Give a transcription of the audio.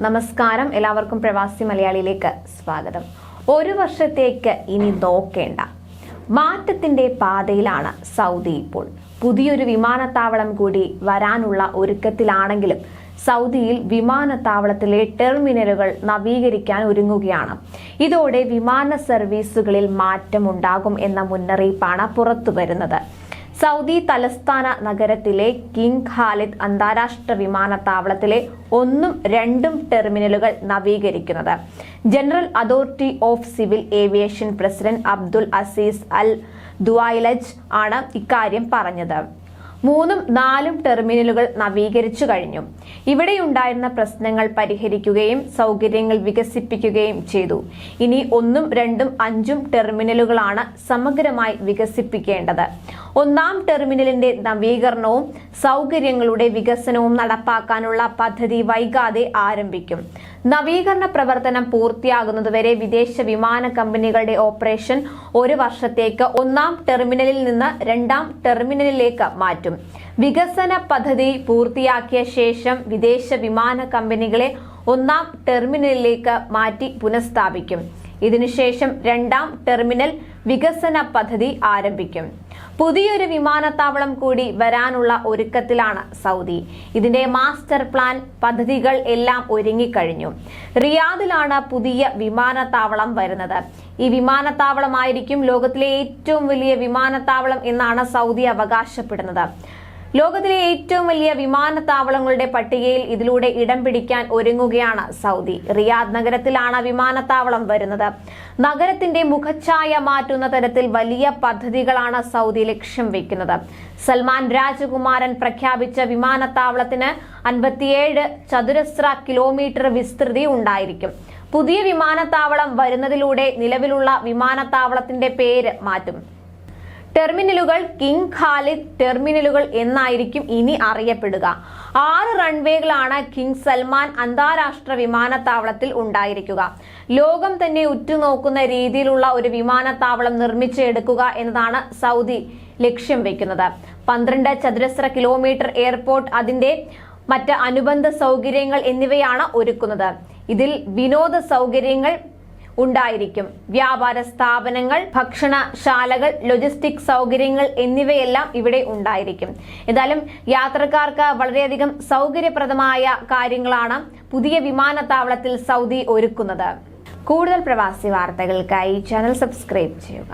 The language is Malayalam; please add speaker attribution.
Speaker 1: നമസ്കാരം, എല്ലാവർക്കും പ്രവാസി മലയാളിയിലേക്ക് സ്വാഗതം. ഒരു വർഷത്തേക്ക് ഇനി നോക്കേണ്ട മാറ്റത്തിന്റെ പാതയിലാണ് സൗദി. ഇപ്പോൾ പുതിയൊരു വിമാനത്താവളം കൂടി വരാനുള്ള ഒരുക്കത്തിലാണെങ്കിലും സൗദിയിൽ വിമാനത്താവളത്തിലെ ടെർമിനലുകൾ നവീകരിക്കാൻ ഒരുങ്ങുകയാണ്. ഇതോടെ വിമാന സർവീസുകളിൽ മാറ്റമുണ്ടാകും എന്ന മുന്നറിയിപ്പാണ് പുറത്തുവരുന്നത്. സൗദി തലസ്ഥാന നഗരത്തിലെ കിങ് ഖാലിദ് അന്താരാഷ്ട്ര വിമാനത്താവളത്തിലെ 1ഉം 2ഉം ടെർമിനലുകൾ നവീകരിക്കുന്നത്. General authority of civil aviation president Abdul Aziz Al Duwailej ആണ് ഇക്കാര്യം പറഞ്ഞത്. 3ഉം 4ഉം ടെർമിനലുകൾ നവീകരിച്ചു കഴിഞ്ഞു. ഇവിടെയുണ്ടായിരുന്ന പ്രശ്നങ്ങൾ പരിഹരിക്കുകയും സൗകര്യങ്ങൾ വികസിപ്പിക്കുകയും ചെയ്തു. ഇനി 1ഉം 2ഉം 5ഉം ടെർമിനലുകളാണ് സമഗ്രമായി വികസിപ്പിക്കേണ്ടത്. 1ആം ടെർമിനലിന്റെ നവീകരണവും സൗകര്യങ്ങളുടെ വികസനവും നടപ്പാക്കാനുള്ള പദ്ധതി വൈകാതെ ആരംഭിക്കും. നവീകരണ പ്രവർത്തനം പൂർത്തിയാകുന്നതുവരെ വിദേശ വിമാന കമ്പനികളുടെ ഓപ്പറേഷൻ 1 വർഷത്തേക്ക് 1ആം ടെർമിനലിൽ നിന്ന് 2ആം ടെർമിനലിലേക്ക് മാറ്റും. വികസന പദ്ധതി പൂർത്തിയാക്കിയ ശേഷം വിദേശ വിമാന കമ്പനികളെ 1ആം ടെർമിനലിലേക്ക് മാറ്റി പുനഃസ്ഥാപിക്കും. ഇതിനുശേഷം 2ആം ടെർമിനൽ വികസന പദ്ധതി ആരംഭിക്കും. പുതിയൊരു വിമാനത്താവളം കൂടി വരാനുള്ള ഒരുക്കത്തിലാണ് സൗദി. ഇതിന്റെ മാസ്റ്റർ പ്ലാൻ പദ്ധതികൾ എല്ലാം ഒരുങ്ങിക്കഴിഞ്ഞു. റിയാദിലാണ് പുതിയ വിമാനത്താവളം വരുന്നത്. ഈ വിമാനത്താവളമായിരിക്കും ലോകത്തിലെ ഏറ്റവും വലിയ വിമാനത്താവളം എന്നാണ് സൗദി അവകാശപ്പെടുന്നത്. ലോകത്തിലെ ഏറ്റവും വലിയ വിമാനത്താവളങ്ങളുടെ പട്ടികയിൽ ഇതിലൂടെ ഇടം പിടിക്കാൻ ഒരുങ്ങുകയാണ് സൗദി. റിയാദ് നഗരത്തിലാണ് വിമാനത്താവളം വരുന്നത്. നഗരത്തിന്റെ മുഖച്ഛായ മാറ്റുന്ന തരത്തിൽ വലിയ പദ്ധതികളാണ് സൗദി ലക്ഷ്യം വെക്കുന്നത്. സൽമാൻ രാജകുമാരൻ പ്രഖ്യാപിച്ച വിമാനത്താവളത്തിന് 57 ചതുരശ്ര കിലോമീറ്റർ വിസ്തൃതി ഉണ്ടായിരിക്കും. പുതിയ വിമാനത്താവളം വരുന്നതിലൂടെ നിലവിലുള്ള വിമാനത്താവളത്തിന്റെ പേര് മാറ്റും. ടെർമിനലുകൾ കിങ് ഖാലിദ് ടെർമിനലുകൾ എന്നായിരിക്കും ഇനി അറിയപ്പെടുക. 6 റൺവേകളാണ് കിങ് സൽമാൻ അന്താരാഷ്ട്ര വിമാനത്താവളത്തിൽ ഉണ്ടായിരിക്കുക. ലോകം തന്നെ ഉറ്റുനോക്കുന്ന രീതിയിലുള്ള ഒരു വിമാനത്താവളം നിർമ്മിച്ചെടുക്കുക എന്നതാണ് സൗദി ലക്ഷ്യം വെക്കുന്നത്. 12 ചതുരശ്ര കിലോമീറ്റർ എയർപോർട്ട്, അതിന്റെ മറ്റ് അനുബന്ധ സൗകര്യങ്ങൾ എന്നിവയാണ് ഒരുക്കുന്നത്. ഇതിൽ വിനോദ സൗകര്യങ്ങൾ ഉണ്ടായിരിക്കും. വ്യാപാര സ്ഥാപനങ്ങൾ, ഭക്ഷണശാലകൾ, ലോജിസ്റ്റിക് സൗകര്യങ്ങൾ എന്നിവയെല്ലാം ഇവിടെ ഉണ്ടായിരിക്കും. ഏതായാലും യാത്രക്കാർക്ക് വളരെയധികം സൗകര്യപ്രദമായ കാര്യങ്ങളാണ് പുതിയ വിമാനത്താവളത്തിൽ സൗദി ഒരുക്കുന്നത്. കൂടുതൽ പ്രവാസി വാർത്തകൾക്കായി ചാനൽ സബ്സ്ക്രൈബ് ചെയ്യുക.